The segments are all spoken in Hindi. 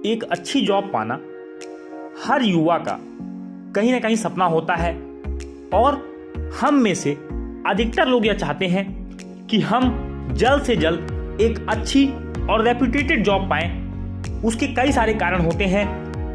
एक अच्छी जॉब पाना हर युवा का कहीं ना कहीं सपना होता है और हम में से अधिकतर लोग यह चाहते हैं कि हम जल्द से जल्द एक अच्छी और रेप्यूटेटेड जॉब पाएं। उसके कई सारे कारण होते हैं।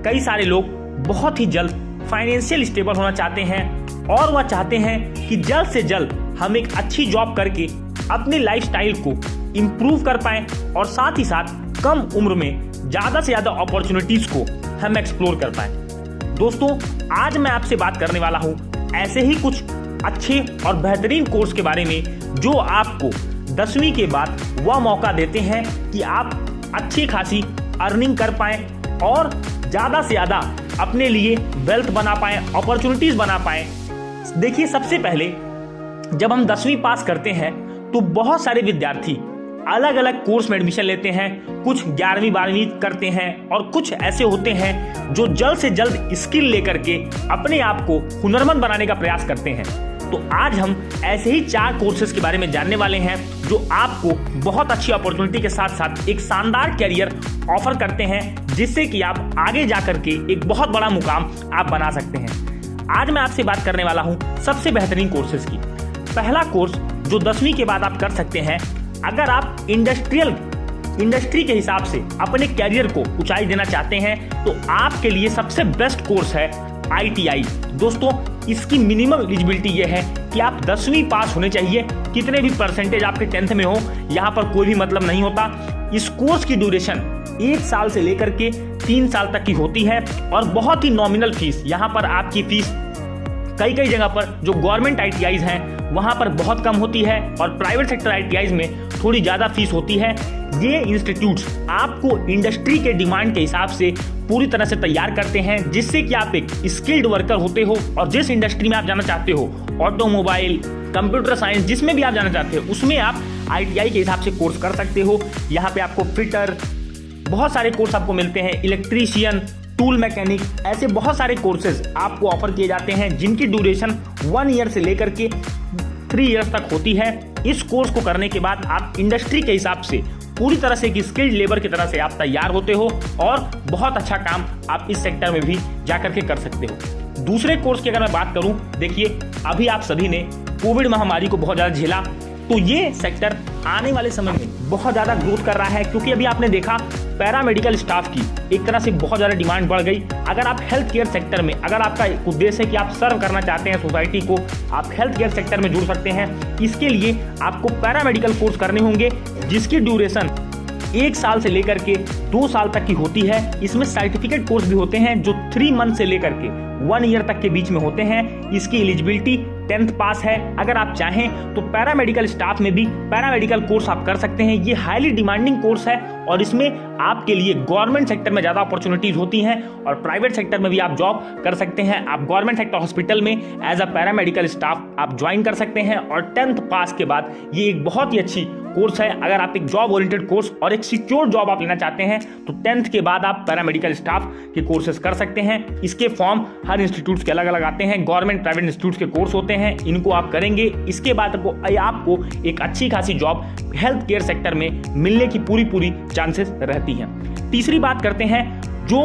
कई सारे लोग बहुत ही जल्द फाइनेंशियल स्टेबल होना चाहते हैं और वह चाहते हैं कि जल्द से जल्द हम एक अच्छी जॉब करके अपने लाइफस्टाइल को इम्प्रूव कर पाएं और साथ ही साथ कम उम्र में ज़्यादा से ज़्यादा अपॉर्चुनिटीज़ को हम एक्सप्लोर कर पाएं। दोस्तों, आज मैं आपसे बात करने वाला हूं ऐसे ही कुछ अच्छे और बेहतरीन कोर्स के बारे में जो आपको 10वीं के बाद वह मौका देते हैं कि आप अच्छी खासी अर्निंग कर पाएं और ज़्यादा से ज़्यादा अपने लिए वेल्थ बना पाएं, अपॉर्चुनिटीज़ बना पाएं। देखिए, सबसे पहले जब हम 10वीं पास करते हैं तो बहुत सारे विद्यार्थी अलग अलग कोर्स में एडमिशन लेते हैं। कुछ 11वीं 12वीं करते हैं और कुछ ऐसे होते हैं जो जल्द से जल्द स्किल लेकर के अपने आप को हुनरमंद बनाने का प्रयास करते हैं। तो आज हम ऐसे ही 4 कोर्सेज के बारे में जानने वाले हैं जो आपको बहुत अच्छी अपॉर्चुनिटी के साथ साथ एक शानदार करियर ऑफर करते हैं, जिससे कि आप आगे जाकर के एक बहुत बड़ा मुकाम आप बना सकते हैं। आज मैं आपसे बात करने वाला हूं सबसे बेहतरीन कोर्सेज की। पहला कोर्स जो 10वीं के बाद आप कर सकते हैं, अगर आप इंडस्ट्री के हिसाब से अपने कैरियर को ऊंचाई देना चाहते हैं तो आपके लिए सबसे बेस्ट कोर्स है ITI। दोस्तों, इसकी मिनिमम एलिजिबिलिटी ये है कि आप 10वीं पास होने चाहिए। कितने भी परसेंटेज आपके 10th में हो, यहाँ पर कोई भी मतलब नहीं होता। इस कोर्स की ड्यूरेशन 1 साल से लेकर के 3 साल तक की होती है और बहुत ही नॉमिनल फीस, यहाँ पर आपकी फीस कई जगह पर जो गवर्नमेंट ITIs हैं वहाँ पर बहुत कम होती है और प्राइवेट सेक्टर ITIs में थोड़ी ज़्यादा फीस होती है। ये इंस्टीट्यूट्स आपको इंडस्ट्री के डिमांड के हिसाब से पूरी तरह से तैयार करते हैं, जिससे कि आप एक स्किल्ड वर्कर होते हो और जिस इंडस्ट्री में आप जाना चाहते हो, ऑटोमोबाइल, कंप्यूटर साइंस, जिसमें भी आप जाना चाहते हो उसमें आप ITI के हिसाब से कोर्स कर सकते हो। यहाँ पे आपको फिटर, बहुत सारे कोर्स आपको मिलते हैं, इलेक्ट्रीशियन, टूल मैकेनिक, ऐसे बहुत सारे कोर्सेज आपको ऑफर किए जाते हैं जिनकी ड्यूरेशन 1 ईयर से लेकर के 3 ईयर्स तक होती है। इस कोर्स को करने के बाद आप इंडस्ट्री के हिसाब से पूरी तरह से एक स्किल्ड लेबर की तरह से आप तैयार होते हो और बहुत अच्छा काम आप इस सेक्टर में भी जाकर के कर सकते हो। दूसरे कोर्स की अगर मैं बात करूं, देखिए, अभी आप सभी ने कोविड महामारी को बहुत ज़्यादा झेला, तो ये सेक्टर आने वाले समय में बहुत ज़्यादा ग्रोथ कर रहा है, क्योंकि अभी आपने देखा पैरामेडिकल स्टाफ की एक तरह से बहुत ज़्यादा डिमांड बढ़ गई। अगर आप हेल्थ केयर सेक्टर में, अगर आपका उद्देश्य है कि आप सर्व करना चाहते हैं सोसाइटी को, आप हेल्थ केयर सेक्टर में जुड़ सकते हैं। इसके लिए आपको पैरामेडिकल कोर्स करने होंगे जिसकी ड्यूरेशन 1 साल से लेकर के 2 साल तक की होती है। इसमें सर्टिफिकेट कोर्स भी होते हैं जो 3 मंथ से लेकर के 1 ईयर तक के बीच में होते हैं। इसकी एलिजिबिलिटी 10th पास है। अगर आप चाहें तो पैरामेडिकल स्टाफ में भी पैरामेडिकल कोर्स आप कर सकते हैं। ये हाईली डिमांडिंग कोर्स है और इसमें आपके लिए गवर्नमेंट सेक्टर में ज़्यादा अपॉर्चुनिटीज होती हैं और प्राइवेट सेक्टर में भी आप जॉब कर सकते हैं। आप गवर्नमेंट सेक्टर हॉस्पिटल में एज अ पैरामेडिकल स्टाफ आप ज्वाइन कर सकते हैं और 10th पास के बाद ये एक बहुत ही अच्छी कोर्स है। अगर आप एक जॉब ओरिएंटेड कोर्स और एक सिक्योर जॉब आप लेना चाहते हैं तो 10th के बाद आप पैरामेडिकल स्टाफ के कोर्सेज कर सकते हैं। इसके फॉर्म हर इंस्टीट्यूट के अलग अलग आते हैं, गवर्नमेंट प्राइवेट इंस्टीट्यूट के कोर्स होते हैं, इनको आप करेंगे। इसके बाद आपको एक अच्छी खासी जॉब हेल्थ केयर सेक्टर में मिलने की पूरी चांसेस रहती हैं। तीसरी बात करते हैं, जो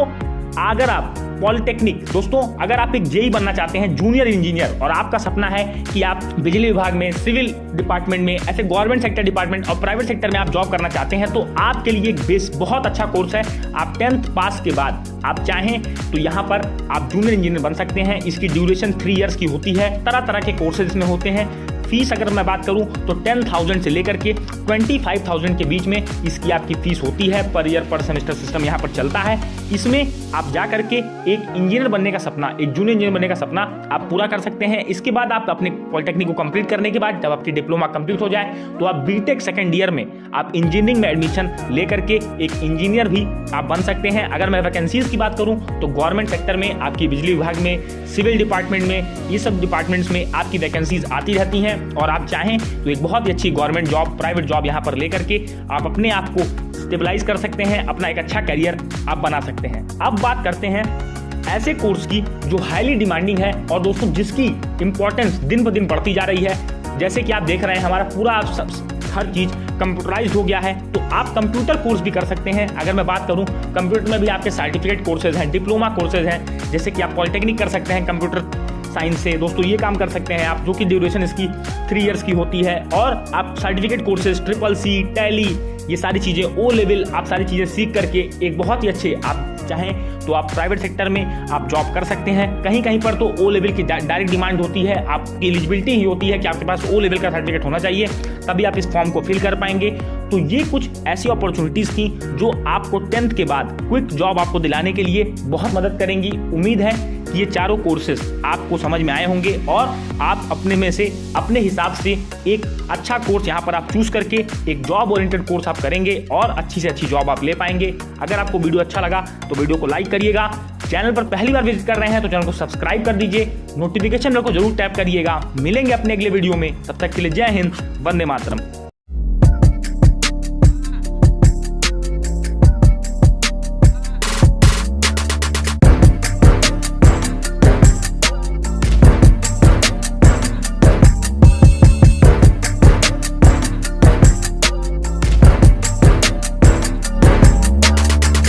अगर आप पॉलिटेक्निक, दोस्तों, अगर आप एक JEE बनना चाहते हैं, जूनियर इंजीनियर, और आपका सपना है कि आप बिजली विभाग में, सिविल डिपार्टमेंट में, ऐसे गवर्नमेंट सेक्टर डिपार्टमेंट और प्राइवेट सेक्टर में आप जॉब करना चाहते हैं, तो आपके लिए एक बेस बहुत अच्छा कोर्स है। आप 10th पास के बाद आप चाहें तो यहाँ पर आप जूनियर इंजीनियर बन सकते हैं। इसकी ड्यूरेशन 3 ईयर्स की होती है। तरह तरह के कोर्सेज इसमें होते हैं। फीस अगर मैं बात करूं तो 10,000 से लेकर के 25,000 के बीच में इसकी आपकी फीस होती है। पर ईयर पर सेमेस्टर सिस्टम यहाँ पर चलता है। इसमें आप जा करके एक इंजीनियर बनने का सपना, एक जूनियर इंजीनियर बनने का सपना आप पूरा कर सकते हैं। इसके बाद आप अपने पॉलिटेक्निक को कंप्लीट करने के बाद जब आपकी डिप्लोमा कंप्लीट हो जाए तो आप बीटेक सेकेंड ईयर में आप इंजीनियरिंग में एडमिशन लेकर के एक इंजीनियर भी आप बन सकते हैं। अगर मैं वैकेंसीज की बात करूं तो गवर्नमेंट सेक्टर में, आपकी बिजली विभाग में, सिविल डिपार्टमेंट में, ये सब डिपार्टमेंट्स में आपकी वैकेंसीज आती रहती हैं और आप चाहें तो एक बहुत ही अच्छी गवर्नमेंट जॉब, प्राइवेट जॉब यहाँ पर लेकर के आप अपने आप को स्टेबलाइज कर सकते हैं, अपना एक अच्छा करियर आप बना सकते हैं। अब बात करते हैं ऐसे कोर्स की जो हाईली डिमांडिंग है और दोस्तों जिसकी इंपॉर्टेंस दिन ब दिन बढ़ती जा रही है। जैसे कि आप देख रहे हैं, हमारा पूरा हर चीज कंप्यूटराइज्ड हो गया है, तो आप कंप्यूटर कोर्स भी कर सकते हैं। अगर मैं बात करूं, कंप्यूटर में भी आपके सर्टिफिकेट कोर्सेज हैं, डिप्लोमा कोर्सेज हैं, जैसे कि आप पॉलिटेक्निक कर सकते हैं कंप्यूटर साइंस से। दोस्तों ये काम कर सकते हैं आप, जो कि ड्यूरेशन इसकी 3 इयर्स की होती है। और आप सर्टिफिकेट कोर्सेज CCC, टैली, ये सारी चीज़ें ओ लेवल आप सारी चीज़ें सीख करके एक बहुत ही अच्छे, आप चाहें तो आप प्राइवेट सेक्टर में आप जॉब कर सकते हैं। कहीं कहीं पर तो ओ लेवल की डायरेक्ट डिमांड होती है, आपकी एलिजिबिलिटी ही होती है कि आपके पास ओ लेवल का सर्टिफिकेट होना चाहिए, तभी आप इस फॉर्म को फिल कर पाएंगे। तो ये कुछ ऐसी अपॉर्चुनिटीज़ थी जो आपको 10th के बाद क्विक जॉब आपको दिलाने के लिए बहुत मदद करेंगी। उम्मीद है कि ये चारों कोर्सेज आपको समझ में आए होंगे और आप अपने में से अपने हिसाब से एक अच्छा कोर्स यहाँ पर आप चूज करके एक जॉब ओरिएंटेड कोर्स आप करेंगे और अच्छी से अच्छी जॉब आप ले पाएंगे। अगर आपको वीडियो अच्छा लगा तो वीडियो को लाइक करिएगा। चैनल पर पहली बार विजिट कर रहे हैं तो चैनल को सब्सक्राइब कर दीजिए, नोटिफिकेशन बेल को जरूर टैप करिएगा। मिलेंगे अपने अगले वीडियो में, तब तक के लिए जय हिंद, वंदे मातरम।